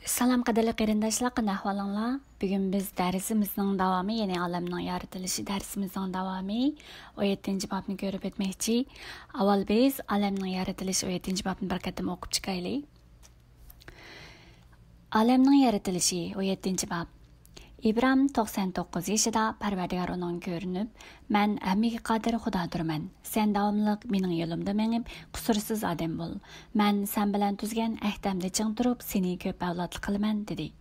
Salam qadirli qarindoshlar, qanday ahvolinglar? Bugun biz darsimizning davomi, ya'ni olamning yaratilishi darsimizning davomi 17 bobni ko'rib o'tmoqchi. Avval biz olamning yaratilishi 17 bobni bir qatam o'qib chiqaylik. Olamning yaratilishi 17 bob. İbrahim 99 yaşında Parvardigar onun görünüp, "Men hammaga qodir Xudodirman. Sen davomliq mening yo'limda menib, qusursuz odam bo'l. Men sen bilan tuzgan ahdamda ching turib, seni ko'p avlodli qilaman" dedi.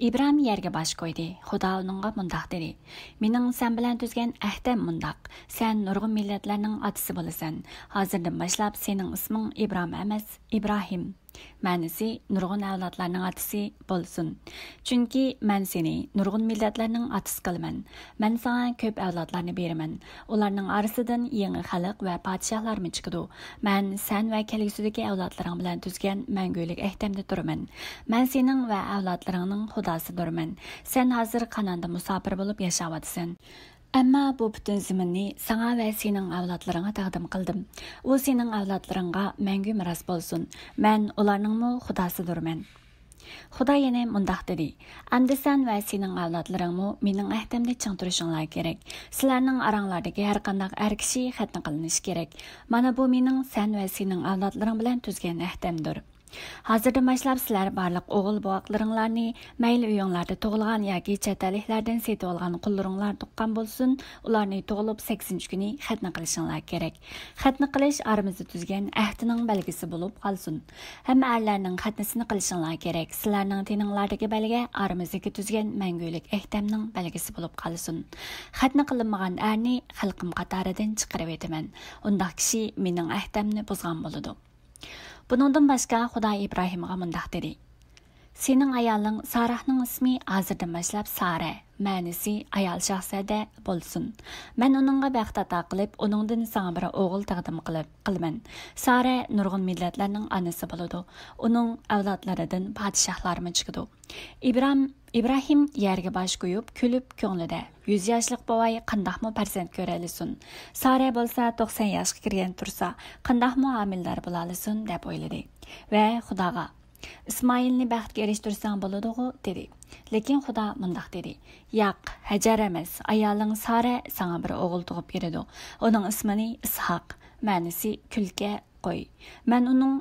İbrahim yerga bosh qo'ydi. Xudo uningga mundaq dedi: "Mening sen bilan tuzgan ahdam mundaq. Sen nurg'un millatlarning otasi bo'lasan. Hozirdan boshlab sening isming İbrahim emas, İbrahim. Ma'nisi nurg'un avlodlarning otasi bo'lsin. Chunki men seni nurg'un millatlarning otasi qilaman. Men sana ko'p avlodlarni beraman. Ularning orasidan yangi xalq va podshohlarmi chiqadi. Men sen va kelgusidagi avlodlaring bilan tuzgan mangulik ahdamda turaman. Men sening va avlodlaringning xudosidirman. Sen hozir Qanonda musofir bo'lib yashayapsan. Ammo bu butun zaminni sana va sening avlodlaringga taqdim qildim. U sening avlodlaringga mangu meros bo'lsin. Men ularningmi xudosidirman. Xudo yana mundaq dedi: "Endi sen va sening avlodlaringmi mening ahdamda ching turishinglar kerak. Sizlarning oranglardagi har qanday har kishi xatna qilinishi kerak. Mana bu mening sen va sening avlodlaring bilan tuzgan ahdamdir. Hozirdan boshlab sizlar barliq o'g'il boqlaringlarni mayli uyinglarda tug'ilgan yoki chet elliklardan setib olgan qullaringlar tuqqan bo'lsin, ularni tug'ilib 8 kuni xatna qilishinglar kerak. Xatna qilish aramizda tuzgan ahdining belgisi bo'lib qolsin. Hamma erlarning xatnasini qilishinglar kerak. Sizlarning teninglardagi belgi aramizdagi tuzgan mangulik ahdamning belgisi bo'lib qolsin. Xatna qilinmagan erni xalqim qatoridan chiqarib etaman. Undaq kishi mening ahdamni buzgan bo'ladi." Buningdan boshqa Xudo İbrahimga mundaq dedi: "Sening ayoling Sarahning ismi hozirdan boshlab Sara, ma'nisi ayol shahzoda bo'lsin. Men uningga baxt ato qilib, uningdan sana bir o'g'il taqdim qilaman. Sara nurg'un millatlarning onasi bo'ladi. Uning avlodlaridan podshohlarmi chiqadi." İbrahim yerga bosh qo'yib, kulib ko'nglida 100 yoshlik bovoy qandaqmi farzand ko'ra olsin. Sara bo'lsa 90 yoshga kirgan tursa, qandaqmi homildor bo'la olsin deb o'yladi va Xudoga: "İsmoilni baxtga erishtirsang bo'ladi-ku" dedi. Lekin Xudo mundaq dedi: "Yo'q, Hajar emas, ayoling Sara sana bir o'g'il tug'ib beradi. Uning ismini Ishoq, ma'nisi kulga qo'y. Men uning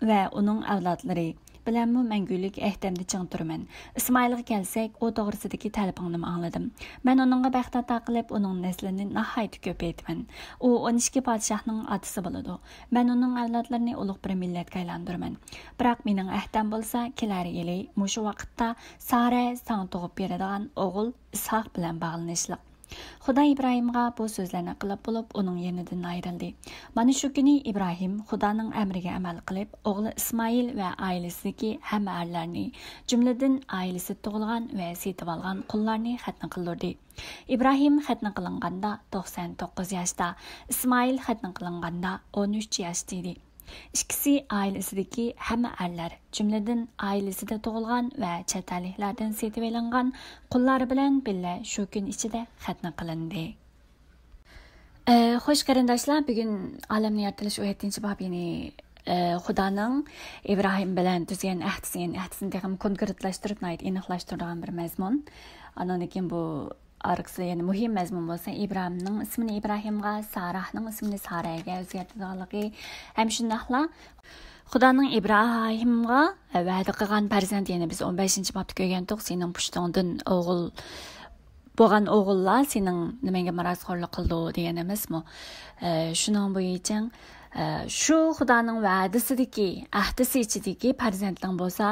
va uning avlodlari bilan mangulik ahdamda ching turaman. Ismoilga kelsak, u to'g'risidagi talabingni angladim. Men uningga baxt ato qilib, uning naslini nihoyat ko'paytiraman. U 12 podshohning otasi bo'ladi. Men uning avlodlarini ulug' bir millatga aylantiraman. Biroq mening ahdam bo'lsa, kelar yili mushu vaqtda Sara sana tug'ib beradigan o'g'il Ishoq bilan bog'lanishliq." Xudo İbrahimga bu so'zlarni qilib bo'lib, uning yenidan ayrildi. Mana shu kuni İbrahim Xudoning amriga amal qilib, o'g'li Ismoil va oilasidagi hamma erlarni, jumladan oilasi tug'ilgan va setib olgan qullarni xatna qildirdi. İbrahim xatna qilinganda 99 yoshda, Ismoil xatna qilinganda 13 yoshda edi. İkisi ailesideki hamma erler, cümleden aileside tug'ilgan va chet elliklardan setib olingan qullar bilan birga shu kun ichida xatna qilindi. Xo'sh qarindoshlar, bugun olamni yaratilish 17 bob, ya'ni Xudoning İbrahim bilan tuzgan ahdisini ham konkretlashtirib, aniqlashtirgan bir mazmun. Andan keyin bu arqisi, ya'ni muhim mazmun bo'lsa, İbrahimning ismini İbrahimga, Sarahning ismini Saraga o'zgartirganligi ham shundaqla Xudoning İbrahimga va'da qilgan farzand, ya'ni biz 15 bobda ko'rgandik, sening pushtingdan o'g'il bo'lgan o'g'illar sening nimaga marosxo'rlik qildi degan emasmi? Shuning bo'yicha shu Xudoning va'dasidagi, ahdisi ichidagi farzandning bo'lsa,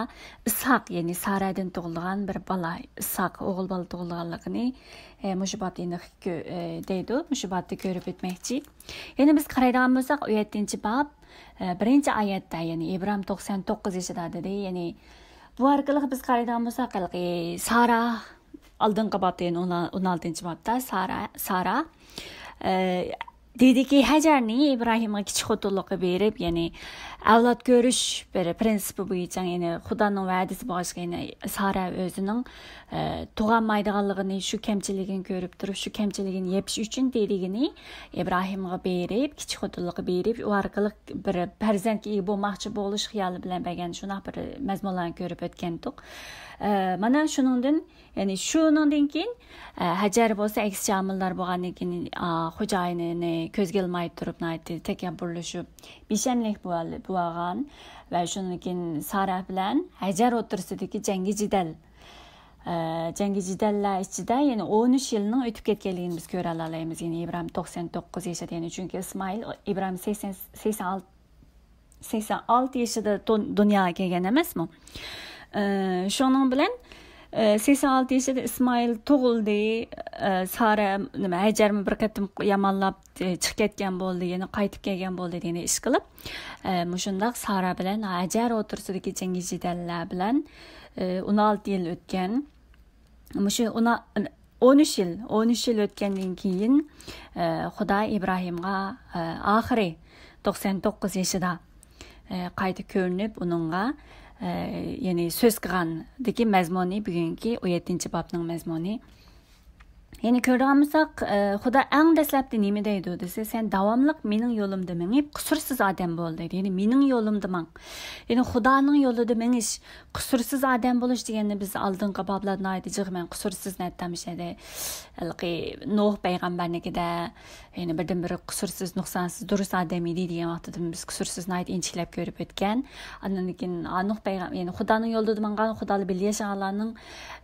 Ishoq, ya'ni Saradan tug'ilgan bir bola, Ishoq o'g'il bola tug'ilganligini mushu bobda deydi, mushu bobda ko'rib o'tmoqchi. Yana biz qaraydigan bo'lsak, 17 bob birinchi oyatda, ya'ni İbrahim 99 yoshida dedi, ya'ni bu orqali biz qaraydigan bo'lsak, Sara oldingi bobda, ya'ni 16 bobda Sara Dediki Hajarni İbrahim'e kichik xotinlikni berib, ya'ni avlod ko'rish bir prinsipi bo'yicha, ya'ni Xudoning va'dasi bo'yicha, ya'ni Sara o'zining tug'olmaydiganligini, shu kamchiligini ko'rib turib, shu kamchiligini yepish uchun dedigini İbrahim'e berib, kichik xotinlikni berib, u orqali bir farzandga ega bo'lmoqchi bo'lish xiyoli bilan bergan shunday bir mazmunlarni ko'rib o'tgandik. Mana shuningdan, ya'ni shuningdan keyin Hajar bo'lsa aksiya omillar bo'lgandan keyin xo'jayinini ko'zga ilmay turib takabburlashib beshamlik bo'lgan va shundan keyin Sara bilan Hajar o'rtasidagi jangi jidallar ichida ya'ni 13 yilning o'tib ketganligini biz ko'ra olamiz. Ya'ni İbrahim 99 yoshida, ya'ni chunki İsmail İbrahim 86 yoshida dunyoga kelgan emasmi? Şunun bilan 86 yoshida İsmail tug'ildi. Sara nima Hajarni bir qatim yomonlab chiqib ketgan bo'ldi, yana qaytib kelgan bo'ldi degan ish qilib, shundaq Sara bilan Hajar o'rtasidagi jangi jidallar bilan 16 yil o'tgan. Shu 13 yil o'tgandan keyin Xudo İbrahimga oxiri 99 yoshida qayta ko'rinib, uningga ya'ni so'z qilgandagi mazmuni bugungi 17-bobning mazmuni. Ya'ni ko'rgan bo'lsak, Xudo eng dastlabda nima deydi desa, sen davomliq mening yo'limda mengib, qusursiz odam bo'l deydi. Ya'ni mening yo'limda mang. Ya'ni Xudoning yo'lida mengish, qusursiz odam bo'lish deganda biz oldingi boblarda aytdik, men qusursiz nettamishadi. Nuh payg'ambarnikida, ya'ni birdan-bir qusursiz, nuqsonsiz, durust odam edi degan vaqtda biz qusursizni inchiklab ko'rib o'tgan. Undan keyin Nuh payg'ambar, ya'ni Xudoning yo'lida mangan, Xudolar bilan yashaganlarning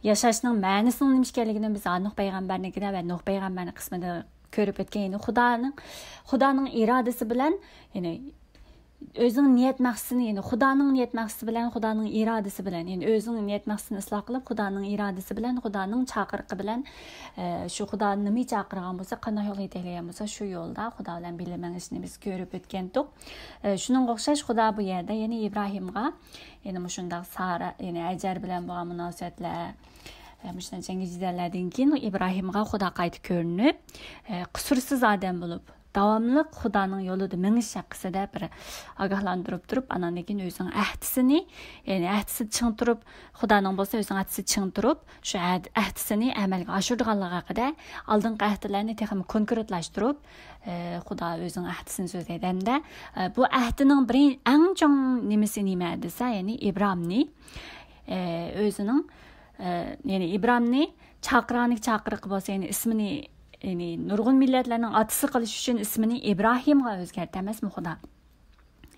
yashashning ma'nosini nima ekanligini biz Nuh payg'ambar ve Nuh peygamberinin kısmında görüp etken, yani Xudoning iradesi bilen, yani özünün niyet maqsadini, yani Xudoning niyet maqsadi bilen, Xudoning iradesi bilen, yani özünün niyet maqsadini isloh qilib, Xudoning iradesi bilen, Xudoning chaqiriqi bilen, şu Xudoning nima chaqirgan bo'lsa, qanday yo'l yetaklagan bo'lsa, shu yo'lda Xudo bilan birlashishni biz ko'rib o'tgandik. Shuningga o'xshash Xudo bu yerda, ya'ni İbrahimga, ya'ni shunday Sara, ya'ni Hajar bilan bo'lgan munosabatlar, Müşten jangi jidallardan keyin İbrahimga Xudo qayta ko'rinib, qusursiz odam bo'lib, davomli Xudoning yo'lida mingish haqida bir ogohlantirib turib, anan keyin o'zining ahdisini, ya'ni ahdisi ching turib, Xudoning bo'lsa o'zining ahdisi ching turib, shu ahdisini amalga oshirganligi haqida oldingi ahdlarni texnik konkretlashtirib, Xudo o'zining ahdisini so'zlaydi. Hamda bu ahdining eng chong nimasi nima desa, ya'ni İbrahimni o'zining yani İbrahimni chaqiriq bo'lsa, yani ismini, yani nurg'un millatlarning otasi qilish uchun ismini İbrahimga o'zgartirmasmi Xudo?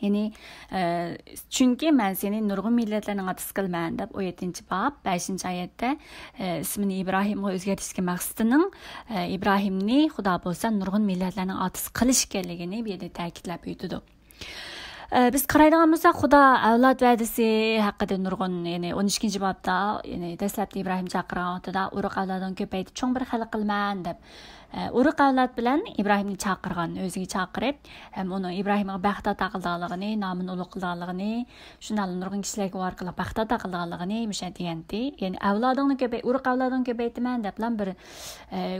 Yani chunki men seni nurg'un millatlarning otasi qilman deb 17-bob 5-oyatda ismini İbrahimga o'zgartirishga maqsadining İbrahimni Xudo bo'lsa nurg'un millatlarning otasi qilish ekanligini bu yerda ta'kidlab o'tdi. Biz qaraydigan bo'lsak, Xudo avlod va'dasi haqida nurg'un, ya'ni 12-bobda, ya'ni dastlabda İbrahim chaqirgan vaqtida urug' avlodini ko'paytirib cho'ng bir xalq qilman deb urug' avlod bilan İbrahimni chaqirgan, o'ziga chaqirib, ham uni İbrahimga baxt ato qilganligini, nomini ulug' qilganligini, shunday nurg'un kishilarga orqali baxt ato qilganligini degandi. Ya'ni avlodingni urug' avlodini ko'paytiraman deb bir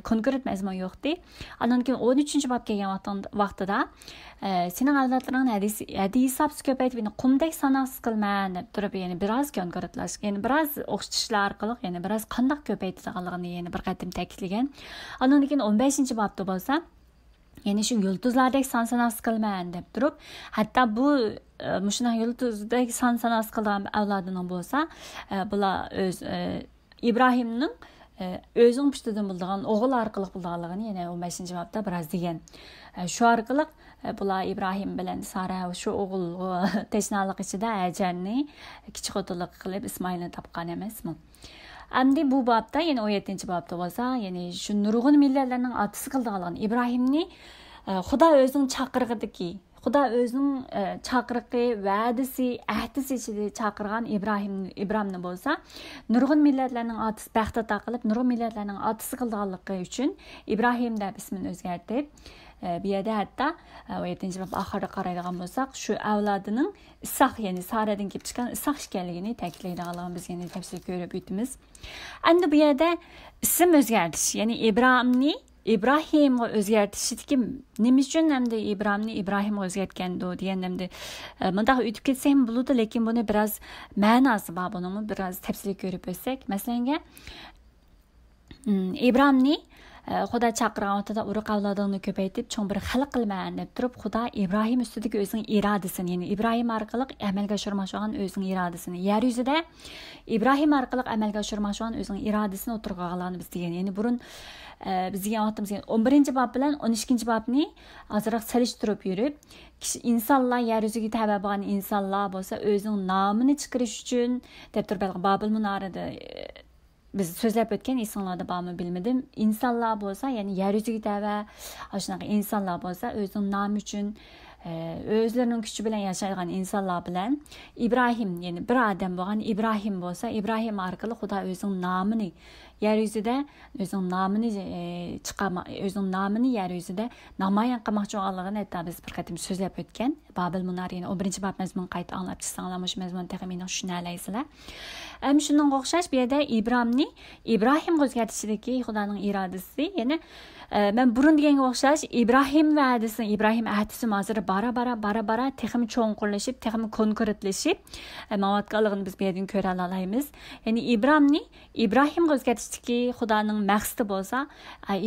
konkret mazmun yo'qdi. Undan keyin 13-bob kelgan vaqtida sening avlodlaring hadis hisobsiz ko'paytib, ya'ni qumdek sanoqsiz qilman deb turib, ya'ni biroz konkretlash, ya'ni biroz o'xshatishlar orqali, ya'ni biroz qanday ko'paytirganligini yana bir qatim ta'kidlagan. Undan keyin 15-bobda bo'lsa, ya'ni shu yulduzlardek son sanoqsiz qilman deb turib, hatto bu shunday yulduzdek son sanoqsiz qilgan avlodining bo'lsa, bular o'z İbrahimning o'zing pushtidan bildigan o'g'il orqali bilganligini yana 15-bobda biroz degan. Shu orqali bular İbrahim bilan Sara shu o'g'il teshnalik ichida Hajarni kichik xotinlik qilib İsmailni topgan emasmi? Endi bu bobda, ya'ni 17-bobda bo'lsa, ya'ni shu nurg'un millatlarning otasi qildigan İbrahimni Xudo o'zining chaqirig'idagi, Xudo o'zining chaqiriqi, va'dasi, ahdisi ichida chaqirgan İbrahimni bo'lsa, nurg'un millatlarning otasi baxt ato qilib, nurg'un millatlarning otasi qildiganligi uchun İbrahim deb ismini o'zgartirib, bu yerda hatto 17-bob oxirida qaraydigan bo'lsak, shu avlodining Isoq, ya'ni Saradan kelib chiqqan Isoq ekanligini ta'kidlaydiganligini biz yana tafsil ko'rib o'tamiz. Endi bu yerda ism o'zgartirish, ya'ni İbrahimni İbrahimga o'zgartishdiki nima uchun hamda İbrahimga o'zgartgandi degandimda mundaq o'tib ketsa ham bo'ladi, lekin buni biroz ma'nosi bor, buni biroz tafsiliy ko'rib o'tsak. Masalan, İbrahimni Xudo chaqirgan vaqtida urug' avlodingni ko'paytib, cho'ng bir xalq qilman deb turib, Xudo İbrahim ustidagi o'zining irodasini, ya'ni İbrahim orqali amalga oshirmoqchi bo'lgan o'zining irodasini, yer yuzida İbrahim orqali amalga oshirmoqchi bo'lgan o'zining irodasini o'tirganlarni biz degan. Ya'ni burun biz degan vaqtimiz 11-bob bilan 12-bobni ozroq solishtirib yurib, insonlar yer yuziga tava bo'lgan insonlar bo'lsa, o'zining nomini chiqarish uchun deb turib Babil munorida biz so'zlab o'tgan insonlarda bormi bilmadim. İnsanlar bo'lsa, ya'ni yer yuziga tava, shunaqa insonlar bo'lsa, o'zining nomi uchun o'zlarining kuchi bilan yashaydigan insonlar bilan İbrahim, ya'ni bir odam bo'lgan İbrahim bo'lsa, İbrahim orqali Xudo o'zining nomini yer yuzida o'zining nomini o'zining nomini yer yuzida namoyon qilmoqchi bo'lganligini hatto biz bir qatim so'zlab o'tgan. Babil munar, ya'ni 1-bob mazmun qayta anglab chiqsanglar, shu mazmun taxminan tushunalaysizlar. Shunga o'xshash bu yerda İbrahim o'zgartishidagi Xudoning irodasi, ya'ni men burun deganga o'xshash İbrahim va'dasini, İbrahim ahdisi hozir bara texim cho'nqurlashib, texim konkretlashib, ma'vatganligini biz bu yerdan ko'ra olamiz. Ya'ni İbrahim o'zgartishdagi Xudoning maqsadi bo'lsa,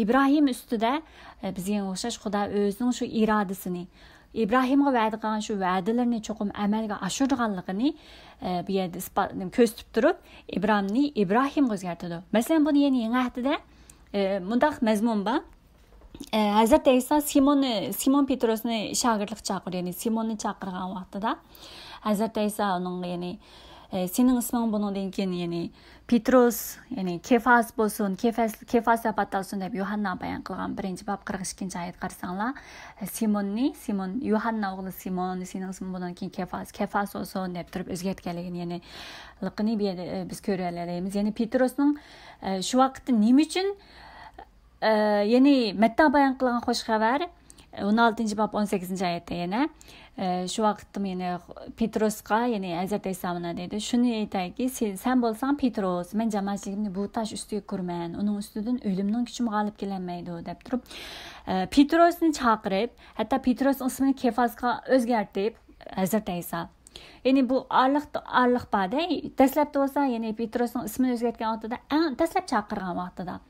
İbrahim ustida bizga o'xshash Xudo o'zining shu irodasini, İbrahimga va'da qilgan shu va'dalarni cho'qim amalga oshirganligini bu yerda ko'rsatib turib, İbrahim o'zgartirdi. Masalan, buni yangi ahdida mundaq mazmun bor. Hazrat İsa Simon Petrosni shogirdlik chaqirdi, ya'ni Simonni chaqirgan vaqtida Hazrat İsa uning ya'ni sening isming bundan keyin ya'ni Petros, ya'ni Kefas bo'lsin, Kefas deb atalsin deb Yohanna bayon qilgan 1-bob 42-oyat qarasanglar, Simon Yohanna o'g'li Simon, sening isming bundan keyin Kefas bo'lsin deb turib o'zgartganligini, ya'ni liqini biz ko'ra olamiz. Ya'ni Petrosning shu vaqtda nima uchun ya'ni Matta bayon qilgan xo'sh xabar 16-bob 18-oyatda yana shu vaqtda meni Petrosga, ya'ni Hazrat İsa mana dedi, shuni aytayki, sen bo'lsang Petros, men jamoatchiligimni bu tosh ustiga kurman, uning ustidan o'limning kuchi g'olib kelolmaydi deb turib Petrosni chaqirib, hatto Petros ismini Kefasga o'zgartirib Hazrat İsa, ya'ni bu arliq bada dastlabda bo'lsa, ya'ni Petrosning ismini o'zgartgan vaqtida dastlab chaqirgan vaqtida,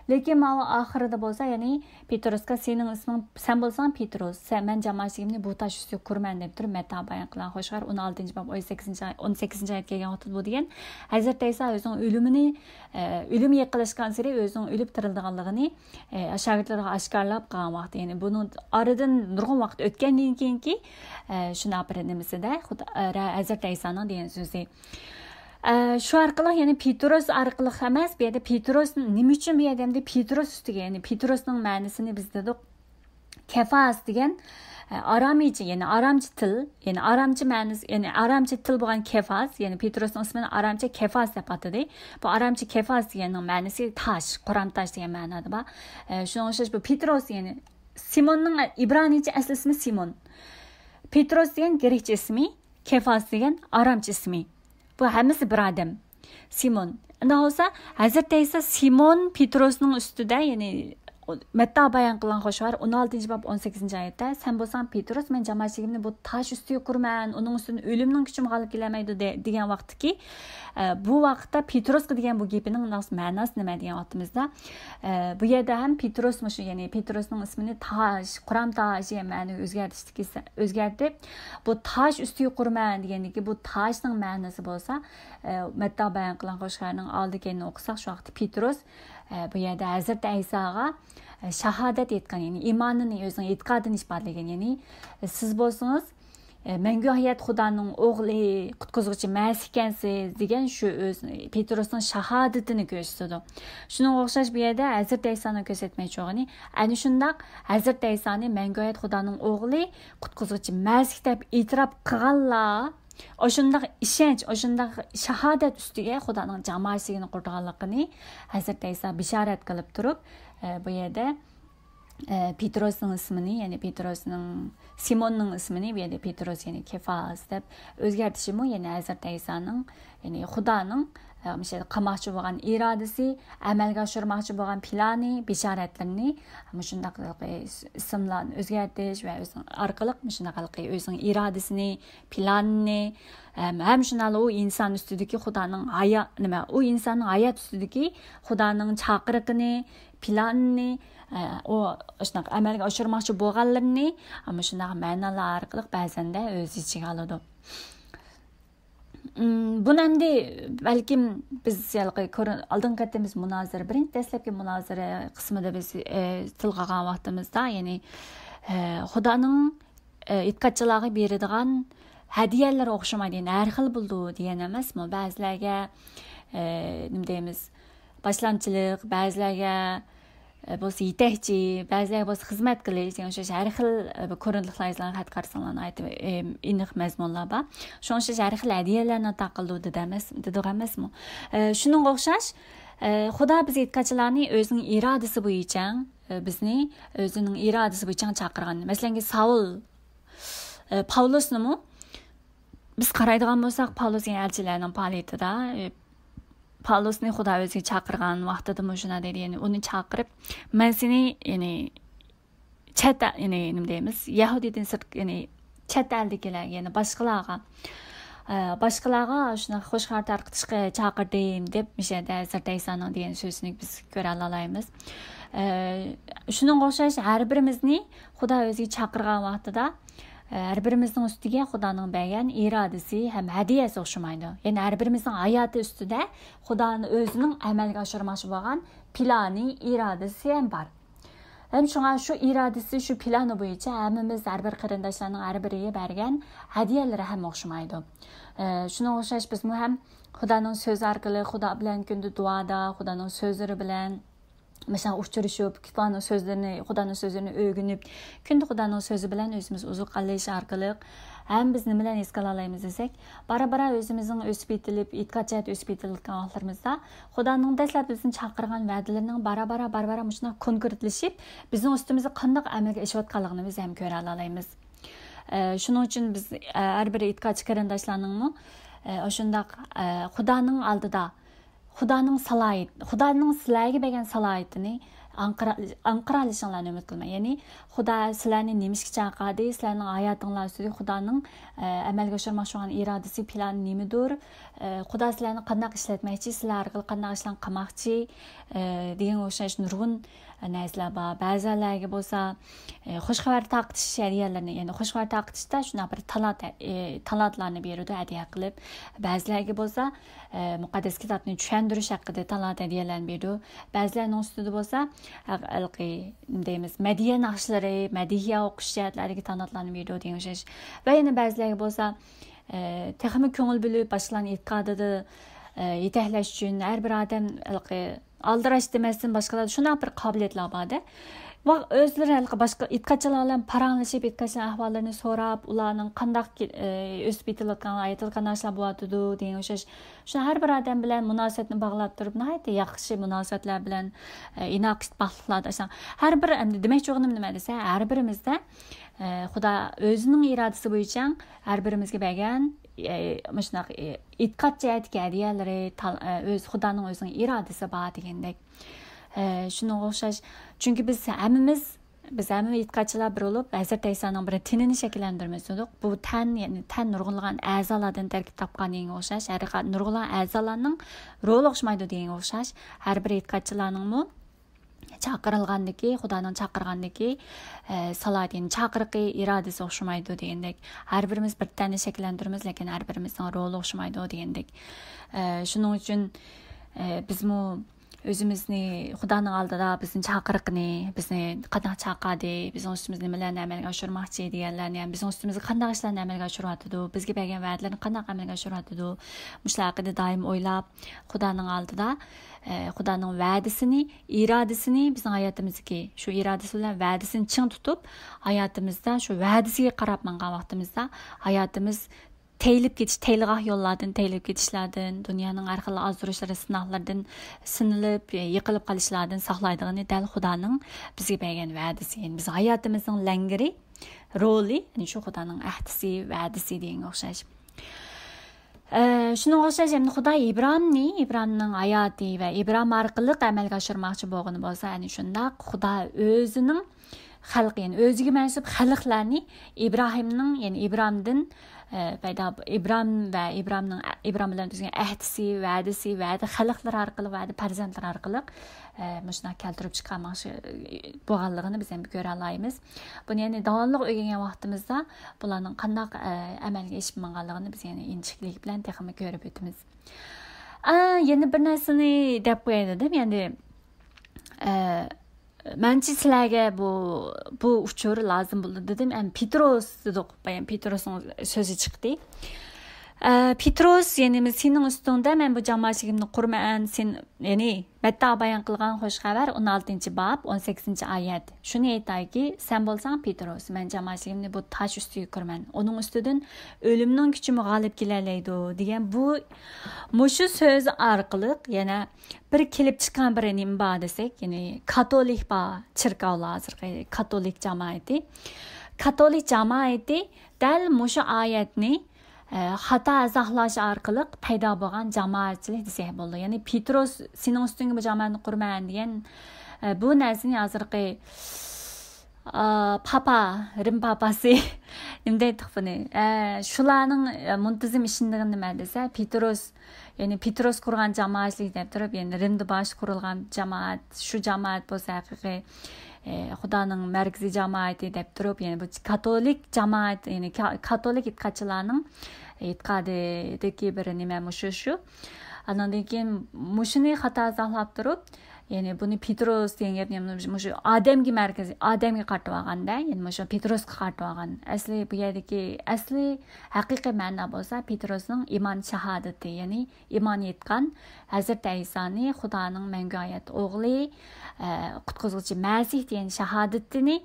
lekin mana oxirida bo'lsa, ya'ni Petrosga sening isming, sen bo'lsang Petros, men jamoatchiligimni bu tosh ustiga kurman deb turib Matta bayon qilgan xo'shqar 16-bob 18-oyat kelgan vaqtida bu degan Hazrat İsa o'zining o'lim yiqilishgan sari o'zining o'lib tirilganligini shogirdlarga oshkorlab qilgan vaqt, ya'ni buni oradan nurg'un vaqt o'tgandan keyinki shuna nimasida Hazrat İsa'ning degan so'zi. Shu orqali, ya'ni Petros orqali emas, bu yerda Petros nima uchun bu yerda Petros ustiga, ya'ni Petrosning ma'nosini biz dedik Kefas degan aramicha, ya'ni aramcha til, ya'ni aramcha ma'nosi, ya'ni aramcha til bo'lgan Kefas, ya'ni Petrosning ismini aramcha Kefas deb atadi. Bu aramcha Kefas deganning ma'nosi tosh, Qur'on tosh degan ma'noda bor. Shunga o'xshash bu Petros, ya'ni Simonning ibranicha asl ismi Simon. Petros degan grekcha ismi, Kefas degan aramcha ismi. Bu hammasi bir odam. Simon. Unda bo'lsa, Hazrat İsa Simon Petrosning ustida, ya'ni Matta bayon qilgan xo'shvar 16-bob 18-oyatda, sen bo'lsang Petros, men jamoatchiligimni bu tosh ustiga kurman, uning ustidan o'limning kuchi g'olib kelmaydi degan vaqtki, bu vaqtda Petrosga degan bu gapining ma'nosi nima degan vaqtimizda, bu yerda ham Petros shu, ya'ni Petrosning ismini tosh, Qur'on toshi degan ma'noga o'zgartirib, bu tosh ustiga kurman degandagi bu toshning ma'nosi bo'lsa, Matta bayon qilgan xo'shvarning oldiga o'qisak, shu vaqtda Petros bu yerda Hazrat İsa'ga shahodat etgan, ya'ni iymonini, o'zining e'tiqodini isbotlagan, ya'ni siz bo'lsangiz mangu hayot Xudoning o'g'li, qutqizuvchi Masih ekansiz degan shu o'z Petrosning shahodatini ko'rsatdi. Shunga o'xshash bu yerda Hazrat İsa'ni ko'rsatmoqchi bo'lgani, ana shundoq Hazrat İsa'ni mangu hayot Xudoning o'g'li, qutqizuvchi Masih deb e'tirof qilganlar o'shundaq ishonch, o'shundaq shahodat ustiga Xudoning jamoatchiligini qurganligini Hazrat İsa bishorat qilib turib, bu yerda Petrosning ismini, ya'ni Simonning ismini bu yerda Petros, ya'ni Kefas deb o'zgartishimi, ya'ni Hazrat İsa'ning, ya'ni Xudoning qilmoqchi bo'lgan irodasi, amalga oshirmoqchi bo'lgan plani, bishoratlarini shunday ismlarni o'zgartirish va o'zining orqali shunday o'zining irodasini, planini ham shunday u inson ustidagi Xudoning u insonning hayot ustidagi Xudoning chaqiriqini, planini o shunaqa amalga oshirmoqchi bo'lganlarini shunaqa ma'nolar orqali ba'zanda o'z ichiga oladi. Buni endi balkim biz oldin qatimiz munozara, birinchi dastlabki munozara qismida biz tilga olgan vaqtimizda, ya'ni Xudoning itqatchilarga beradigan hadiyalar o'xshamaydi, har xil bo'ldi degan emasmi? Ba'zilarga nima deymiz, boshlanchilik, ba'zilarga bo'lsa yetakchi, ba'zilarga bo'lsa xizmat qilish, degan o'sha har xil ko'rinliklardan xat qarsanlarni aytib aniq mazmunlar bor. Shuning uchun har xil hadiyalarni taqildi dedi emasmi? Shuningga o'xshash Xudo biz itqatchilarni o'zining irodasi bo'yicha bizni o'zining irodasi bo'yicha chaqirgan. Masalan, Saul Pavlusni biz qaraydigan bo'lsak, Pavlusning elchilarning faoliyatida Pavlusni Xudo o'ziga chaqirgan vaqtida shuna deydi, ya'ni uni chaqirib, men seni ya'ni chet, ya'ni nima deymiz, Yahudidan sirt, ya'ni chet eldagilar, ya'ni boshqalarga shuna xushxabar tarqatishga chaqirdim deb mishada Zardaysoning degan so'zini biz ko'ra olamiz. Shuningga o'xshash har birimizni Xudo o'ziga chaqirgan vaqtida har birimizning ustiga Xudoning bergan irodasi ham hadiyasi o'xshamaydi. Ya'ni har birimizning hayoti ustida Xudoning o'zining amalga oshirmoqchi bo'lgan plani, irodasi ham bor. Hem shunga shu irodasi, shu plani bo'yicha hammamiz har bir qarindoshlarning har biriga bergan hadiyalari ham o'xshamaydi. Shunga o'xshash biz ham Xudoning so'zi orqali, Xudo bilan kunda duoda, Xudoning so'zlari bilan mesela uçuruşup, Xudoning so'zlarini o'rganib, kunda Xudoning so'zi bilan o'zimiz uzuq qilish orqali ham biz nima bilan his qila olamiz desak, bara o'zimizning o'sib yetilib, e'tiqodchat o'sib yetilayotgan vaqtlarimizda Xudoning dastlab bizni chaqirgan va'dalarining bara shunday konkretlashib, bizning ustimizda qanday amalga oshayotganligini biz ham ko'ra olamiz. Shuning uchun biz har bir e'tiqodchi qarindoshlarning shunday Xudoning oldida Xudoning sizlarga bergan salohiyatini anqira olishinglarni umid qilaman. Ya'ni Xudo sizlarni nemishga chaqirdi, sizlarning hayotinglar ustida Xudoning amalga oshirmoqchi bo'lgan irodasi, plani nimadir? Xudo sizlarni qanday ishlatmoqchi, sizlar orqali qanday ishlarni qilmoqchi degan o'xshash nurg'un narsalar bor. Ba'zilarga bo'lsa xushxabar taqtish hadiyalarni, ya'ni xushxabar taqtishda shuna bir talantlarni beradi hadiya qilib. Ba'zilarga bo'lsa muqaddas kitobni tushuntirish haqida talant hadiyalarni beradi. Ba'zilarning ustida bo'lsa deymiz, madiya naqshlari, madiya o'qish jihatlariga talantlarni beradi degan o'xshash. Va yana ba'zilarga bo'lsa texnik ko'ngil bo'lib boshqalarning e'tiqodida yetaklash uchun har bir odam aldirash demasdan boshqalar shuna bir qobiliyatlar borda. Va o'zlari boshqa e'tiqodchilar bilan paranglashib, e'tiqodchilar ahvollarini so'rab, ularning qanday o'sib yetilayotgan aytilgan narsalar bo'layotdi degan o'xshash. Shuna har bir odam bilan munosabatni bog'lab turib, nihoyatda yaxshi munosabatlar bilan inoqit baxtlarda har bir demoqchi o'g'lim nima desa, har birimizda Xudo o'zining irodasi bo'yicha har birimizga bergan shunaqa e'tiqod jihatiga hadiyalari, Xudoning o'zining irodasi bor degandek. Shunga o'xshash, chunki biz hammamiz e'tiqodchilar bir bo'lib, Hazrat Isoning bir tinini shakllantirmoq. Bu tan, ya'ni tan nurg'unlagan a'zolardan tarkib topganiga o'xshash, har qanday nurg'unlagan a'zolarning roli o'xshamaydi degan o'xshash, har bir e'tiqodchilarning chaqirilgandagi, Xudoning chaqirgandagi salohiyatini, chaqiriqi, irodasi o'xshamaydi degandek. Har birimiz bir tanni shakllantiramiz, lekin har birimizning roli o'xshamaydi degandek. Shuning uchun biz o'zimizni Xudoning oldida bizni chaqiriqni, bizni qanday chaqirdi, bizning ustimizda nimalarni amalga oshirmoqchi deganlarni, ham bizning ustimizda qanday ishlarni amalga oshiryapti, bizga bergan va'dalarni qanday amalga oshiryapti, mushlar haqida doim o'ylab, Xudoning oldida Xudoning va'dasini, irodasini bizning hayotimizga, shu irodasi bilan va'dasini ching tutib, hayotimizda shu va'dasiga qarab mangan vaqtimizda hayotimiz teyligah yollardan, teyilib ketishlardan, dunyoning har xil ozdirishlari, sinoqlardan sinilib, yiqilib qolishlardan saqlaydigani dal Xudoning bizga bergan va'dasi. Yani biz hayotimizning langiri, roli, yani shu Xudoning ahdisi, va'dasi degan o'xshash. Shunga o'xshash endi Xudo İbrahimning hayoti va İbrahim orqali amalga oshirmoqchi bo'lgani bo'lsa, ya'ni shundaq Xudo o'zining xalqi, ya'ni o'ziga mansub xalqlarni ya'ni İbrahimdan İbrahim va İbrahim bilan tuzgan ahdisi, va'da xalqlar orqali, va'da farzandlar orqali shunday keltirib chiqarmoqchi bo'lganligini biz ham ko'ra olamiz. Buni ya'ni davomli o'rgangan vaqtimizda bularning qanday amalga oshmaganligini biz yana inchiqlik bilan texnik ko'rib o'tamiz. Yana bir narsani deb qo'yay dedim, ya'ni Mənci sizlərə bu uçur lazım buldu dedim. Yani Petros dedik. Petros'un sözü çıktı. Petros, yani senin üstünde ben bu cemaatçiliğimni kurmayan sen yani Metta bayan kılgan hoş haber 16. bab 18. ayet. Şunu aytay ki sen bolsan Petros, ben cemaatçiliğimni bu taş üstü kurman. Onun üstüden ölümnün gücümü galip gelerleydi diyen bu muşu söz arqılıq yani bir kelip çıkan bir nim ba desek yani Katolik ba çirkavlar hazır Katolik cemaati. Katolik cemaati dal muşu ayetni xata izohlash orqali paydo bo'lgan jamoatchilik desak bo'ladi. Ya'ni Petros sening ustingga bu jamoatni qurman degan bu narsani hozirgi Rim papasi nima deydi buni? Shularning muntazam ishindigi nima desa, Petros qurgan jamoatchilik deb turib, endi Rimda bosh qurilgan jamoat, shu jamoat bo'lsa haqiqiy Xudoning markaziy jamoati deb turib, ya'ni bu katolik jamoat, ya'ni katolik e'tiqodchilarning e'tiqodidagi bir nima shu. Andan keyin mushuni xato izohlab turib, ya'ni buni Petros degan gapni mushu odamga markaziy, odamga qartib olganda, ya'ni mushu Petrosga qartib olgan. Asli bu yerdagi haqiqiy ma'no bo'lsa, Petrosning iymon shahodati, ya'ni iymon etgan Hazrat Aysoni Xudoning mangu hayot o'g'li, qutqizuvchi Masih degan shahodatini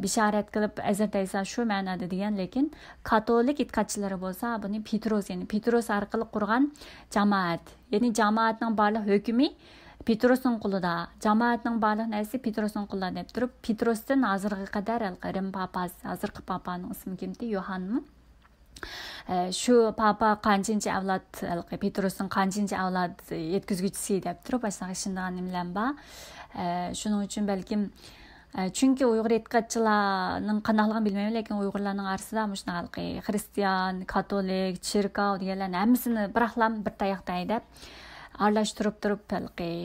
bishorat qilib Hazrat Ayso shu ma'noda degan, lekin katolik e'tiqodchilari bo'lsa, buni Petros, ya'ni Petros orqali qurgan jamoat, ya'ni jamoatning barliq hukmi Petrosning qo'lida, jamoatning barliq narsa Petrosning qo'lida deb turib, Petrosdan hozirga qadar Rim papasi, hozirgi papaning ismi kimdi? Yohanmi? Shu papa qanchinchi avlod, Petrosning qanchinchi avlod yetkazuvchisi deb turib, aslida shunday nimlar bor. Shuning uchun balkim chunki Uyg'ur e'tiqodchilarning qanaqligini bilmayman, lekin Uyg'urlarning orasida mushunaqalqi xristian, katolik, cherkov deganlarning hammasini bir tayoqda haydab aralashtirib turib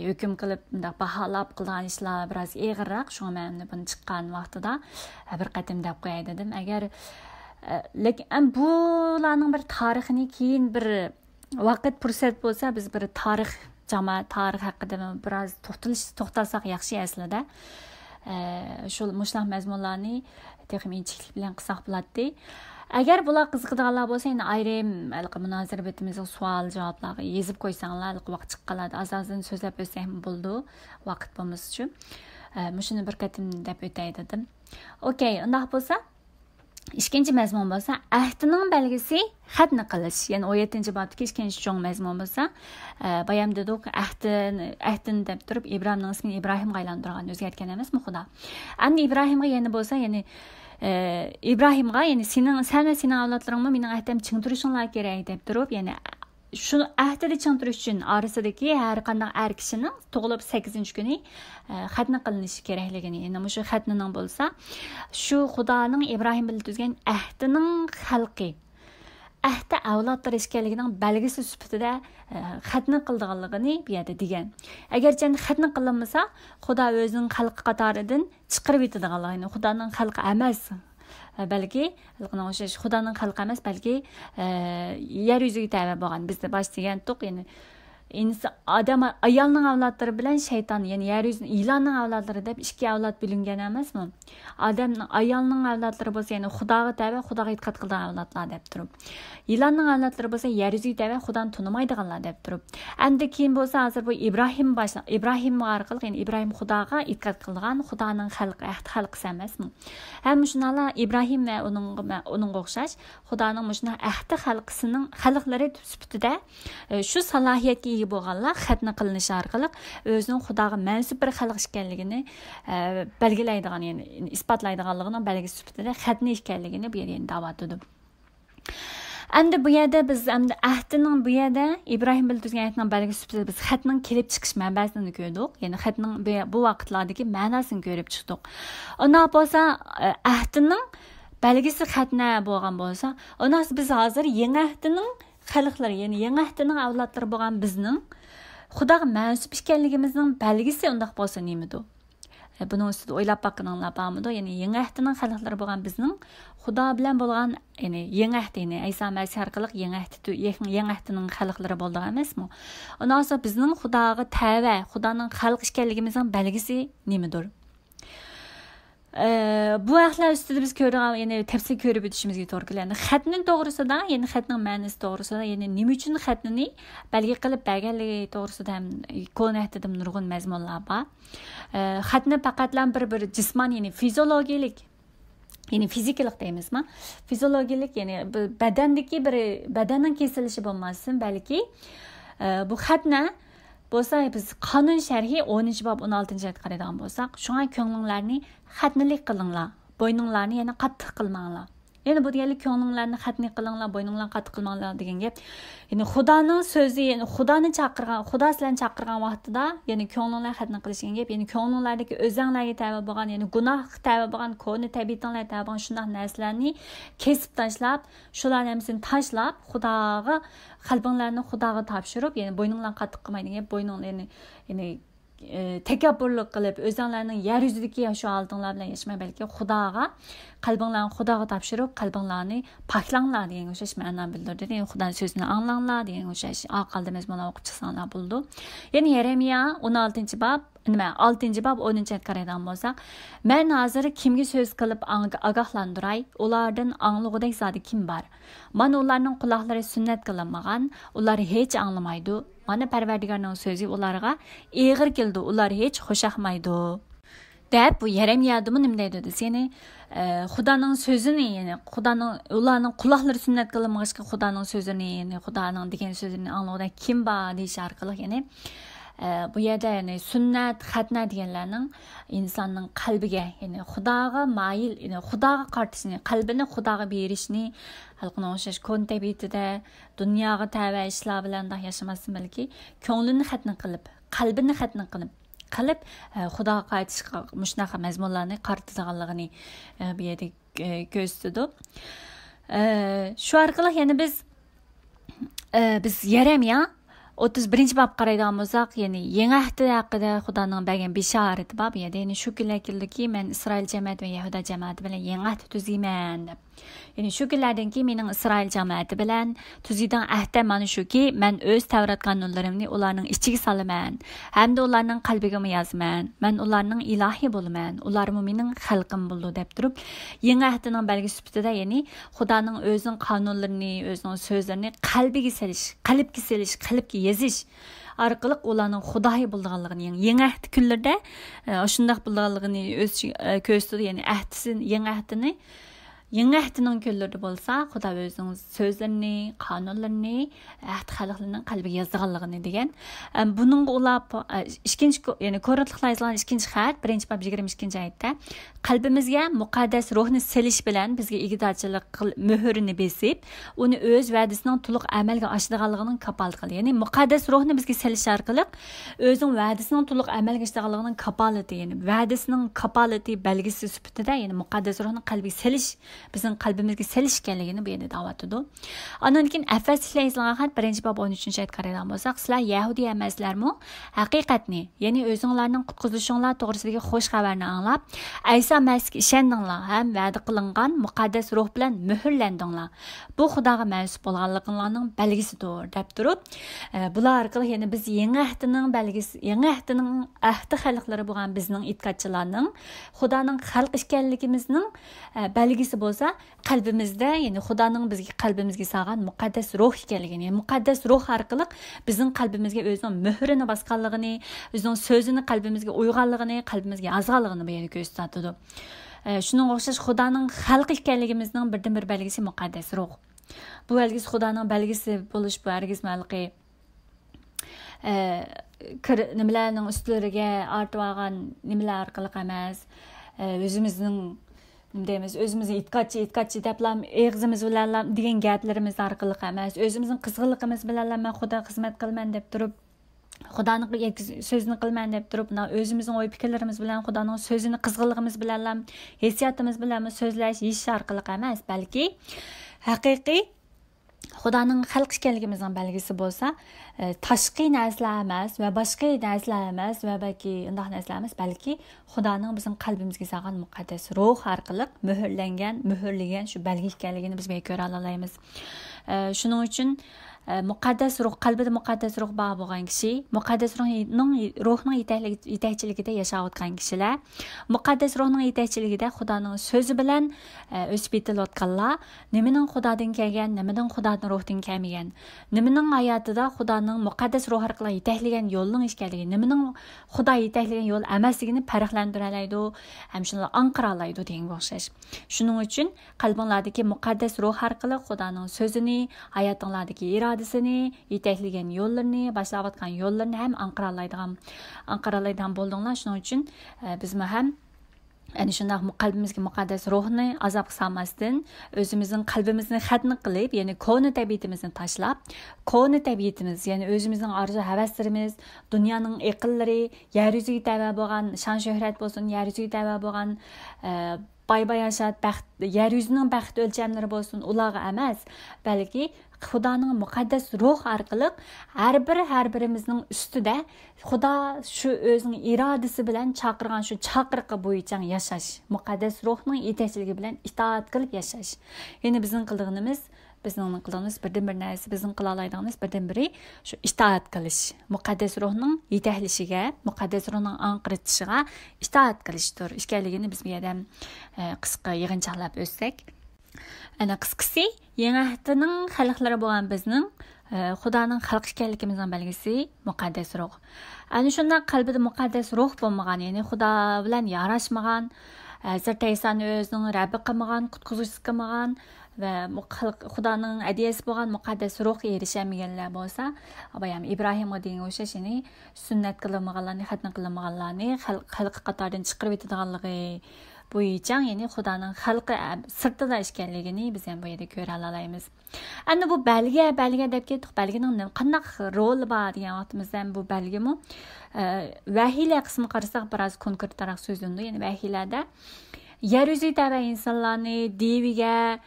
hukm qilib baholab qilgan ishlar biroz eg'irroq. Shunga men buni chiqqan vaqtida bir qatim deb qo'yay dedim. Agar lekin bularning bir tarixini keyin bir vaqt fursat bo'lsa biz bir tarix haqida biroz to'xtalsak yaxshi aslida. Shu mushlar mazmunlarni texnik inchiqlik bilan qilsak bo'ladi. Agar bular qiziqadiganlar bo'lsa, endi ayrim munozara betimizga savol javoblarga yozib qo'ysanglar, vaqt chiqqanlarda azozdan so'zlab o'tsak bo'ldi, vaqt bo'lmas uchun. Shuni bir qatim deb o'tay dedim. Okey, undaq bo'lsa, ikkinchi mazmun bo'lsa, ahdining belgisi xatni qilish. Ya'ni 17-bobdagi ikkinchi cho'ng mazmun bo'lsa, bayam dedik, ahdin deb turib Ibrohimning ismini Ibrohimga aylantirgan, o'zgartgan emasmi Xudo? Endi Ibrohimga yana bo'lsa, ya'ni İbrahimga, yani sen ve senin avlatlarınma benim ahdim çın turuşunlar gerek deb turib, yani şunu ahdida çın turuş üçün arasındaki her qanday er kişinin tug'ilib 8 günü xatni qilinishi kerakligini, yani şu xatning bo'lsa, şu Xudoning İbrahim bilan tuzgan ahdining xalqi, ahdi avlodlar ekanligining belgisi sifatida xatni qildiganligini bu yerda degan. Agar xatni qilinmasa, Xudo o'zining xalqi qatoridan chiqarib yetadiganligini, Xudoning xalqi emas, balki Xudoning xalqi emas, balki yer yuziga tava bo'lgan. Bizda bosh degandik, ya'ni adam ayolning avlodlari bilan shayton, ya'ni yer yuzini ilonning avlodlari deb ikki avlod bo'lingan emasmi? Ayolning avlodlari bo'lsa, ya'ni Xudoga tava, Xudoga e'tiqod qilgan avlodlar deb turib. Ilonning avlodlari bo'lsa, yer yuziga tava, Xudoni tunimaydiganlar deb turib. Endi keyin bo'lsa, hozir bu Ibrohim orqali, ya'ni Ibrohim Xudoga e'tiqod qilgan, Xudoning xalqi emasmi? Ham shunalar Ibrohim va uning o'xshash Xudoning mushuna ahdi xalqlari sifatida shu salohiyatga ega bo'lganlar xatni qilinishi orqali o'zining Xudoga mansub bir xalq ekanligini belgilaydigan, ya'ni isbotlaydiganligining belgisi sifatida xatni ekanligini bu yerda da'vat etdi. Endi bu yerda biz endi ahdining bu yerda İbrahim bilan tuzgan ahdning belgisi sifatida biz xatning kelib chiqish manbasini ko'rdik. Ya'ni xatning bu vaqtlardagi ma'nosini ko'rib chiqdik. Ona bo'lsa ahdining belgisi xatna bo'lgan bo'lsa, ona biz hozir yangi ahdining xalqlari, ya'ni yangi ahdining avlodlari bo'lgan bizning Xudoga mansub ekanligimizning belgisi undaq bo'lsa nimidir? Bunun üstüde oylap bakınanlar bağımıdır. Yani yeni ahdining xalqlari bo'lgan bizning Xudo bilan bo'lgan, yani yeni ahdi, yani İsa Masih orqali yeni ahdining xalqlari bo'ldi emasmi? Ondan so'ng bizning Xudoga tava, Xudoning xalq ekanligimizning belgisi nimadir? Bu ahlar üstüde biz ko'rgan, yani tafsil ko'rib o'tishimizga to'g'ri keladi. Xatning to'g'risida, yani xatning ma'nosi to'g'risida, yani nima uchun xatni belgi qilib berganligi to'g'risida ham ko'natida nurg'un mazmunlar bor. Xatni faqatlan bir jismoniy, yani fiziologik, yani fizikalik deymizmi? Fiziologik, yani badandagi badanning kesilishi bo'lmasin, balki bu xatni bo'lsa biz qonun sharhi 10-bob 16-oyat qaraydigan bo'lsak, shunga ko'nglinglarni xatnilik qilinglar, bo'yninglarni yana qattiq qilmanglar. Yani bu degani ko'nglinglarni xatni qilinglar, bo'yninglarni qattiq qilmanglar degan gap. Yani Xudoning so'zi, yani Xudoni chaqirgan, Xudo sizlarni chaqirgan vaqtida, yani ko'nglinglar xatni qilish degan gap, yani ko'nglinglardagi o'zinglarga tava bo'lgan, yani gunoh tava bo'lgan, ko'ni tabiatinglar tava bo'lgan shunday narsalarni kesib tashlab, shularni hammasini tashlab, Xudoga qalbinglarni Xudoga topshirib, yani bo'yninglarni qattiq qilmaydigan, bo'yninglarni yani takabburlik qilib, o'zinglarning yer yuzidagi yashu oldinglar bilan yashmay, balki Xudoga qalbinglarni Xudoga topshirib, qalbinglarni poklanglar degan o'sha ma'no bildirdi. Yani Xudoning so'zini anglanglar degan o'sha aqalda mazmun o'qib chiqsanglar bo'ldi. Yani Yeremiya 16-bob 6-bob 10-oyat qaraydigan bo'lsak, men hozir kimga so'z qilib ogohlantiray, ulardan anglag'udek zodi kim bor? Mana ularning quloqlari sunnat qilinmagan, ular hech anglamaydi. Mana Parvardigorning so'zi ularga eg'ir keldi, ular hech xushaqmaydi. Deb bu Yeremiyada nima deydi desa, ya'ni Xudoning so'zini, ya'ni ularning quloqlari sunnat qilinmag'achqa Xudoning so'zini, ya'ni Xudoning degan so'zini anglag'udek kim bor deyish orqali, ya'ni bu yerda yani sunnat, xatna deganlarning insonning qalbiga, ya'ni Xudoga mayil, ya'ni Xudoga qartishni, qalbini Xudoga berishni, xalqning o'xshash ko'n tabiatida dunyoga tava ishlar bilan yashamasdan, balki ko'nglini xatna qilib, qalbini xatna qilib Xudoga qaytishga mushunaqa mazmunlarni qartadiganligini bu yerda ko'rsatdi. Shu orqali yana biz Yeremiya 31-bob qaraydigan bo'lsak, ya'ni yangi ahd haqida Xudoning bergan bishorati bor. Ya'ni shu kunlar keldiki, men Isroil jamoati va Yahuda jamoati bilan yangi ahd tuzayman deb. Ya'ni shu kunlardan keyin mening Isroil jamoati bilan tuzaydigan ahdim mana shuki, men o'z Tavrat qonunlarimni ularning ichiga solaman, hamda ularning qalbiga yozaman. Men ularning ilohi bo'laman, ularmi mening xalqim bo'ldi deb turib, yangi ahdining belgisi sifatida, ya'ni Xudoning o'zining qonunlarini, o'zining so'zlarini qalbga qalbga yezish orqali ularning Xudoyi bo'lganligini, yangi ahd kunlarda shunday bo'lganligini o'z ko'rsatdi. Ya'ni yangi ahdining kunlarida bo'lsa, Xudo o'zining so'zlarini, qonunlarini ahd xalqlarining qalbiga yozganligini degan. Buning ulab ikkinchi, ya'ni ko'rliklar yozilgan ikkinchi xat 1-bob 22-oyatda qalbimizga muqaddas ruhni selish bilan bizga igdorchilik muhrini besib, uni o'z va'dasining to'liq amalga oshirganligining kapolat qildi. Ya'ni muqaddas ruhni bizga selish orqali o'zining va'dasining to'liq amalga oshirganligining kapolati, ya'ni va'dasining kapolati belgisi sifatida, ya'ni muqaddas ruhni qalbiga selish, bizning qalbimizga selish ekanligini bu yerda da'vat etdi. Ondan keyin Afasliklar yozilgan xat 1-bob 13-oyat qaraydigan bo'lsak, sizlar Yahudiy emaslarmi? Haqiqatni, ya'ni o'zinglarning qutqizishinglar to'g'risidagi xush xabarni anglab, İsa Masihga ishondinglar ham va'da qilingan muqaddas ruh bilan muhrlandinglar. Bu Xudoga mansub bo'lganliginglarning belgisidir deb turib, bular orqali ya'ni biz yangi ahdining belgisi, yangi ahdining ahdi xalqlari bo'lgan bizning e'tiqodchilarning Xudoning xalq ekanligimizning belgisi bo'lsa, qalbimizda, ya'ni Xudoning bizga qalbimizga solgan muqaddas ruh ekanligini, ya'ni muqaddas ruh orqali bizning qalbimizga o'zining muhrini bosganligini, o'zining so'zini qalbimizga uyg'onligini, qalbimizga yozganligini bu yerda ko'rsatadi. Shuning o'xshash Xudoning xalq ekanligimizning birdan-bir belgisi muqaddas ruh. Bu belgisi Xudoning belgisi bo'lish bu hargiz malqi nimalarning ustlariga ortib olgan nimalar orqali emas, o'zimizning deymiz, o'zimizni itqatchi deblam og'zimiz bilan degan gaplarimiz orqali emas, o'zimizning qizg'inligimiz bilan men Xudo xizmat qilman deb turib, Xudoning so'zini qilman deb turib, o'zimizning o'y fikrlarimiz bilan Xudoning so'zini qizg'inligimiz bilan, hissiyotimiz bilan so'zlash, yeyish orqali emas, balki haqiqiy Xudoning xalq ekanligimizning belgisi bo'lsa, tashqi narsalar emas va boshqa narsalar emas va balki unday narsalar emas, balki Xudoning bizning qalbimizga solgan muqaddas ruh orqali muhrlangan shu belgi ekanligini biz ko'ra olamiz. Shuning uchun muqaddas ruh, qalbida muqaddas ruh bor bo'lgan kishi, muqaddas ruhning yetakchiligida yashayotgan kishilar, muqaddas ruhning yetakchiligida Xudoning so'zi bilan o'sib yetilayotganlar, nimaning Xudodan kelgan, nimaning Xudoning ruhdan kelmagan, nimaning hayotida Xudoning muqaddas ruh orqali yetaklagan yo'lning ekanligi, nimaning Xudo yetaklagan yo'l emasligini farqlantira oladi, ham shuni anqira oladi degan o'xshash. Shuning uchun qalbinglardagi muqaddas ruh orqali Xudoning so'zini, hayotinglardagi irodasini, yetaklagan yo'llarni, boshlayotgan yo'llarni ham anqira oladigan bo'ldinglar. Shuning uchun biz ham yani shundaq qalbimizga muqaddas ruhni azobga solmasdan, o'zimizning qalbimizni xatni qilib, ya'ni koni tabiatimizni tashlab, koni tabiatimiz, ya'ni o'zimizning orzu havaslarimiz, dunyoning aqllari, yer yuziga tava bo'lgan shon shuhrat bo'lsin, yer yuziga tava bo'lgan bay-bayashat, baxt, yer yuzining baxt o'lchamlari bo'lsin, ularga emas, balki Xudoning muqaddas ruh orqali har birimizning ustida Xudo shu o'zining irodasi bilan chaqirgan shu chaqiriqqa bo'yicha yashash, muqaddas ruhning yetakchiligi bilan itoat qilib yashash. Ya'ni bizning qilganimiz birdan-bir narsa, bizning qila oladiganimiz birdan-biri shu itoat qilish, muqaddas ruhning yetaklishiga, muqaddas ruhning anqiratishiga itoat qilishdir. Ekanligini biz bu yerda qisqa yig'inchoqlab o'tsak, ana qisqasi yangi haftaning xalqlari bo'lgan bizning Xudoning xalq ekanligimizning belgisi muqaddas ruh. Ana shunday qalbida muqaddas ruh bo'lmagan, ya'ni Xudo bilan yarashmagan, Hazrat Isoni o'zining Rabbi qilmagan, qutquzuvchisi qilmagan va Xudoning hadiyasi bo'lgan muqaddas ruhga erishamaganlar bo'lsa, ham Ibrohimga degan o'xshash, ya'ni sunnat qilinmaganlarni, xatna qilinmaganlarni xalq qatoridan chiqarib etadiganligi bo'yicha, ya'ni Xudoning xalqi sirtida ekanligini biz ham bu yerda ko'ra olamiz. Endi bu belgi deb ketdik. Belgining qanday roli bor degan vaqtimizda bu belgimi vahiylar qismini qarasak biroz konkretroq so'zlandi. Ya'ni vahiylarda yer yuzida insonlarni deviga,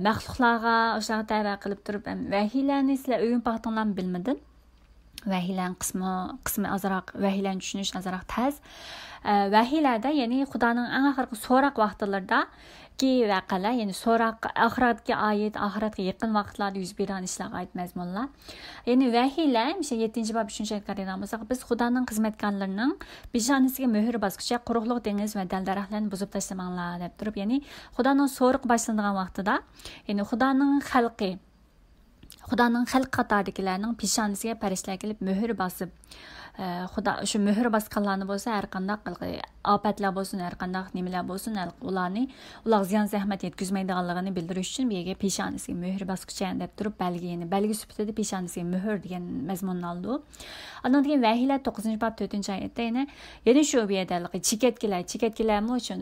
maxluqlarga o'shaga tava qilib turib, vahiylarni sizlar o'yin paqtinglarni bilmadim. Vahiylan qismi azroq, vahiylan tushunish azroq tez. Vahiylarda, ya'ni Xudoning eng oxirgi so'roq vaqtlarida ki vaqalar, ya'ni so'roq oxiratga oid, oxiratga yaqin vaqtlarda yuz bergan ishlarga oid mazmunlar. Ya'ni vahiylar, 7-bob 3-oyat qaraydigan bo'lsak, biz Xudoning xizmatkorlarining peshonasiga muhr bosqichi quruqliq dengiz va dal-daraxtlarni buzib tashlamanglar deb turib, ya'ni Xudoning so'roq boshlanadigan vaqtida, ya'ni Xudoning xalq qatoridagilarning peshonasiga farishtalar kelib muhr bosib, Xudo shu muhr bosganlarni bo'lsa, har qanday ofatlar bo'lsin, har qanday nimalar bo'lsin, ular ziyon zahmat yetkazmaydiganligini bildirish uchun bu yerga peshonasiga muhr bosqichi deb turib, belgi sifatida peshonasiga muhr degan mazmunni oldi. Ondan keyin vahiylar 9-bob 4-oyatda yana shu bu yerda chekatkilarmi uchun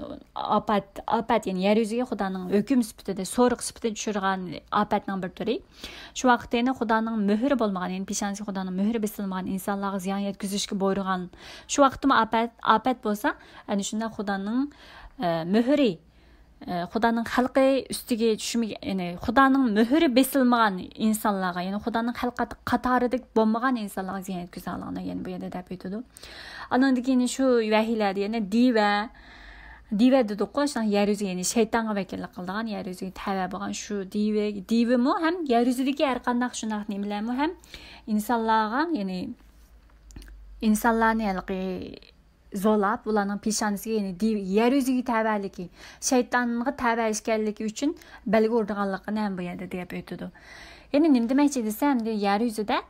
ofat, ya'ni yer yuziga Xudoning hukm sifatida, so'riq sifatida tushirgan ofatning bir turi. Shu vaqtda yana Xudoning muhri bo'lmagan, ya'ni peshonasiga Xudoning muhri besilmagan insonlarga ziyon yetkazishga buyurgan. Shu vaqtda ofat bo'lsa, ana shunda Xudoning muhri, Xudoning xalqi ustiga tushmagan, ya'ni Xudoning muhri besilmagan insonlarga, ya'ni Xudoning xalqi qatorida bo'lmagan insonlarga ziyon yetkazganligini yana bu yerda deb aytadi. Andan keyin shu vahiylarda yana diva dedik-ku, yer yuziga, ya'ni shaytonga vakillik qilgan, yer yuziga tava bo'lgan shu divimi ham yer yuzidagi har qanday shunday nimalarmi ham insonlarga, ya'ni insonlarni zo'lab, ularning peshonasiga, ya'ni yer yuziga tavalligi, shaytonga tava ekanligi uchun belgi urganligini ham bu yerda deb aytadi. Ya'ni nima demoqchi desam, yer yuzida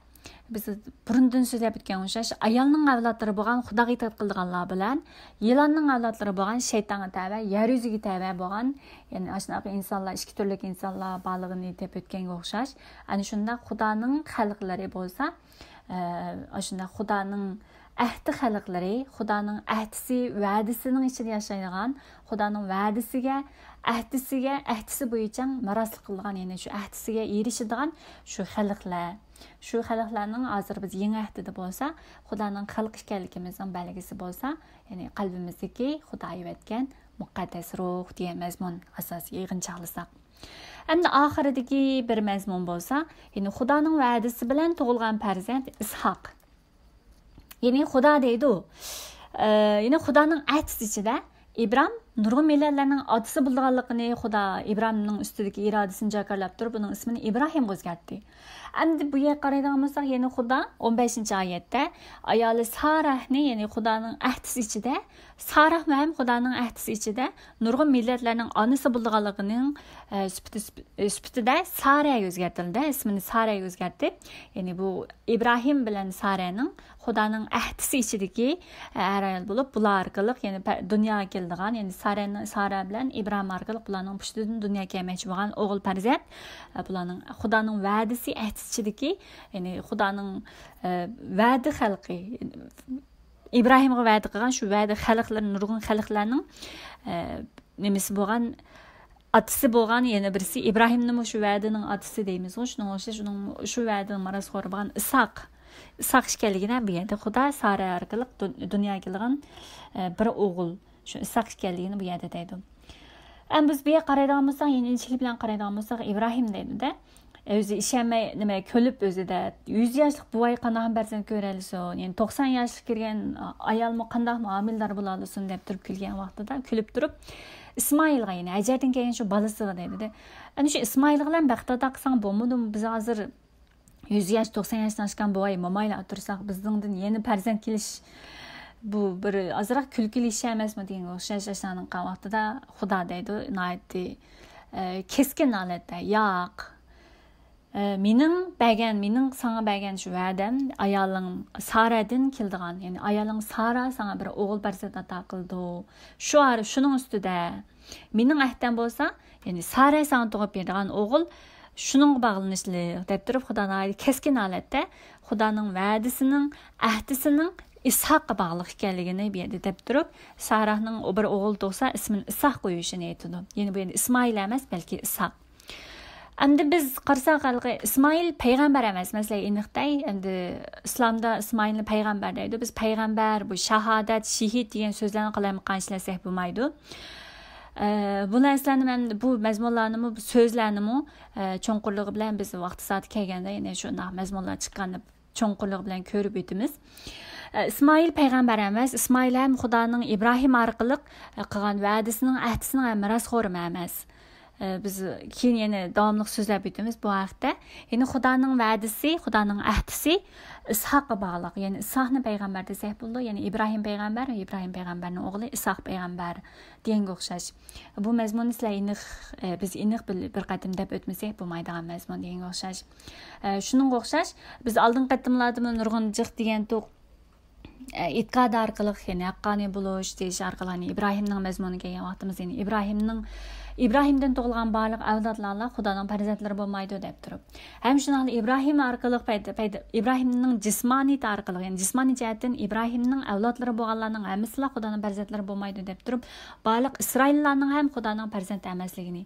biz burundan so'zlab o'tgan o'xshash ayolning avlodlari bo'lgan Xudoga itoat qilganlar bilan yilonning avlodlari bo'lgan shaytonga tava, yer yuziga tava bo'lgan, ya'ni shunaqa insonlar, ikki turli insonlar borligini deb o'tganga o'xshash. Ana shunda Xudoning xalqlari bo'lsa, shunda Xudoning ahdi xalqlari Xudoning ahdisi, va'dasining ichida yashaydigan, Xudoning va'dasiga, ahdisi bo'yicha maroslik qilgan, ya'ni shu ahdisiga erishadigan shu xalqlar. Shu xalqlarning hozir biz yangi ahdida bo'lsa, Xudoning xalq ekanligimizning belgisi bo'lsa, ya'ni qalbimizdagi Xudo aytgan muqaddas ruh degan mazmun asosiy yig'inchoqlasak. Endi oxiridagi bir mazmun bo'lsa, ya'ni Xudoning va'dasi bilan tug'ilgan farzand Ishoq. Ya'ni Xudo deydi, ya'ni Xudoning ahdisi ichida İbrahim nurg'un millatlarning otasi bo'lganligini Xudo İbrahimning ustidagi irodasini jakarlab turib, uning ismini İbrahim o'zgartdi. Endi bu yerga qaraydigan bo'lsak, ya'ni Xudo 15-oyatda ayoli Sarahni, ya'ni Xudoning ahdisi ichida, Sarah ham Xudoning ahdisi ichida nurg'un millatlarning onasi bo'lganligining sifatida Sara'ga o'zgartirildi, ismini Sara'ga o'zgartdi. Ya'ni bu İbrahim bilan Sara'ning Xudoning ahdisi ichidagi ayol bo'lib, bular orqali ya'ni dunyoga keldigan, ya'ni Sara bilan İbrahim orqali bularning pushtidan dunyoga kelmoqchi bo'lgan o'g'il farzand, bularning Xudoning va'dasi ahdisi ichidagi, ya'ni Xudoning va'da xalqi, İbrahimga va'da qilgan shu va'da xalqlar, nurg'un xalqlarning nimasi bo'lgan, atisi bo'lgan, yana birisi İbrahimning shu va'daning atisi deymiz. Shu va'daning marosxo'ri bo'lgan Ishoq ekanligini bu yerda Xudo Sara orqali dunyoga kelgan bir o'g'il, shu Ishoq ekanligini bu yerda deydi. Endi biz bu yerga qaraydigan bo'lsak, ya'ni inchilik bilan qaraydigan bo'lsak, İbrahim deydi-da, o'zi ishonmay nima ko'lib o'zida 100 yoshlik buvoy qanday farzand ko'ralisin, ya'ni 90 yoshlik kirgan ayolmi qanday muomildor bo'la olsin deb turib kelgan vaqtida kulib turib İsmoilga, ya'ni ajardan kelgan shu bolasiga deydi-da. Ana shu Ismoilga bilan baxtida qilsang bo'lmadimi? Biz hozir 100 yosh, 90 yoshdan oshgan buvoy momayla o'tirsak, bizdan yeni farzand kelish bu bir azroq kulkili ish emasmi degan o'xshash ashyoning vaqtida Xudo deydi, noyatli keskin holatda, yo'q, mening sana bergan shu va'dam ayoling Saradan keldigan, ya'ni ayoling Sara sana bir o'g'il farzand ato qildi. Shuning ustida mening ahdim bo'lsa, ya'ni Sara sana tug'ib bergan o'g'il shuning bog'lanishli deb turib Xudoning keskin holatda Xudoning va'dasining, ahdisining Ishoqqa bog'liq ekanligini bu yerda deb turib, Sarahning bir o'g'il tug'sa ismini Ishoq qo'yishini aytdi. Ya'ni bu endi Ismoil emas, balki Ishoq. Endi biz qarasak, Ismoil payg'ambar emas, masalan, aniqday, endi islomda Ismoilni payg'ambar deydi. Biz payg'ambar, bu shahodat, shahid degan so'zlarni qalamqa ishlasak bo'lmaydi. Bu narsalarni, bu mazmunlarni, bu so'zlarni cho'nqurligi bilan biz vaqti soati kelganda, ya'ni shunday mazmunlar chiqqanda cho'nqurligi bilan ko'rib o'tamiz. İsmoil payg'ambar emas, Ismoil ham Xudoning İbrahim orqali qilgan va'dasining, ahdisining merosxo'ri emas. Biz keyin yana davomli so'zlab o'tamiz bu haqda. Ya'ni Xudoning va'dasi, Xudoning ahdisi Ishoqqa bog'liq. Ya'ni Ishoqni payg'ambar desak bo'ldi, ya'ni İbrahim payg'ambarning o'g'li Ishoq payg'ambar deganga o'xshash. Bu mazmunni sizlar biz aniq bir qatim deb o'tmasak bo'lmaydigan mazmun deganga o'xshash. Shuningga o'xshash biz oldin qatimlarda nurg'un jiq degan to'q e'tiqod orqali, ya'ni haqqoniy bo'lish deyish orqali İbrahimning mazmuniga kelgan vaqtimiz, ya'ni İbrahimdan tug'ilgan barliq avlodlarga Xudoning farzandlari bo'lmaydi deb turib. Ham shunday İbrahim orqali İbrahimning jismoniy orqali, ya'ni jismoniy jihatdan İbrahimning avlodlari bo'lganlarning hammasi Xudoning farzandlari bo'lmaydi deb turib, barliq Isroillarning ham Xudoning farzand emasligini,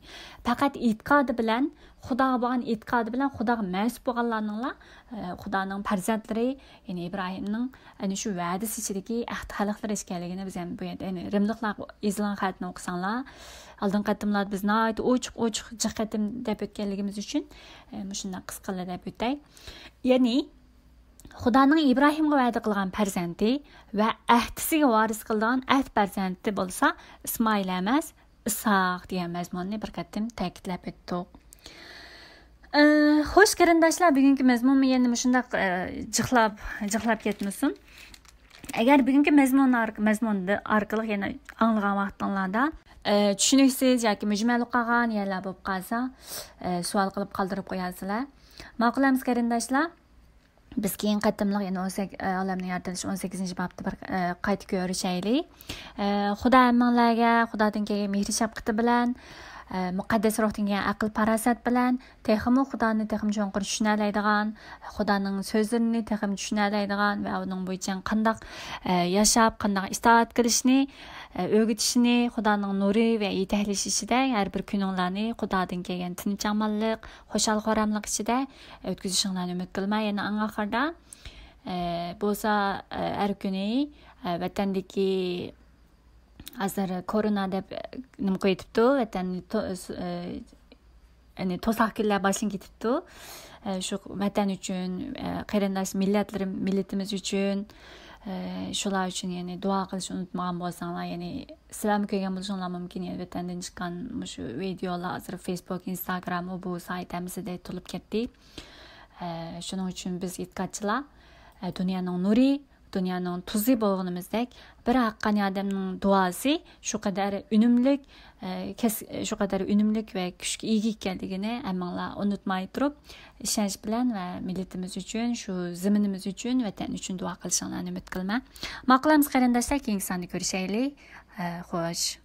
faqat e'tiqodi bilan, Xudoga bo'lgan e'tiqodi bilan Xudoga mas'ul bo'lganlarning Xudoning farzandlari, ya'ni İbrahimning ana shu va'dasi ichidagi ahd xalqlari ekanligini biz ham bu yerda, ya'ni rimliklar yozilgan xatni o'qisanglar, oldin qatimlar biz nayt ochiq jihatim deb o'tganligimiz uchun shunday qisqalar deb o'tay. Ya'ni Xudoning İbrahimga va'da qilgan farzandi va ahdisiga voris qilgan ahd farzandi bo'lsa, Ismoil emas, Ishoq degan mazmunni bir qatim ta'kidlab o'tdik. Xo'sh qarindoshlar, bugungi mazmunni yana shunday jiqlab ketmasin. Agar bugungi mazmunni orqali yana anglagan vaqtinglarda tushuniksiz yoki mujmal qolgan yerlar bo'lib qolsa, savol qilib qoldirib qo'yasizlar. Ma'qulamiz qarindoshlar. Biz keyin qatimliq, ya'ni olamning yaratilishi 18-bobda bir qayta ko'rishaylik. Xudo hammalarga Xudodan kelgan mehr shafqati bilan muqaddas ruhdan kelgan aql parasat bilan texmi Xudoni texmi cho'nqir tushunalaydigan, Xudoning so'zlarini texmi tushunalaydigan va uning bo'yicha qanday yashab, qanday itoat qilishni o'rgatishni Xudoning nuri va yetaklashishida har bir kuninglarni Xudodan kelgan tinch amallik, xo'shal-xo'ramlik ichida o'tkazishinglarni umid qilmay, yana eng oxirida bo'lsa har kuni vatandagi hozir korona deb nima qo'yibdi, vatanni to'saq kunlar boshlanib ketibdi. Shu vatan uchun, qarindosh millatimiz uchun, shular uchun yani duo qilishni unutmagan bo'lsanglar, yani sizlar ko'rgan bo'lishinglar mumkin. Yani vatandan chiqqan shu videolar hozir Facebook, Instagram bu saytimizda to'lib ketdi. Shuning uchun biz e'tiqodchilar dunyoning nuri, dunyoning tuzi bo'lganimizdek bir haqqani odamning duosi shu qadar unumlik va kuchga ega ekanligini hammanglar unutmay turib, ishonch bilan va millatimiz uchun, shu zaminimiz uchun, vatan uchun duo qilishinglarni umid qilaman. Ma'qulamiz qarindoshlar, keyingi sonda ko'rishaylik. Xo'sh.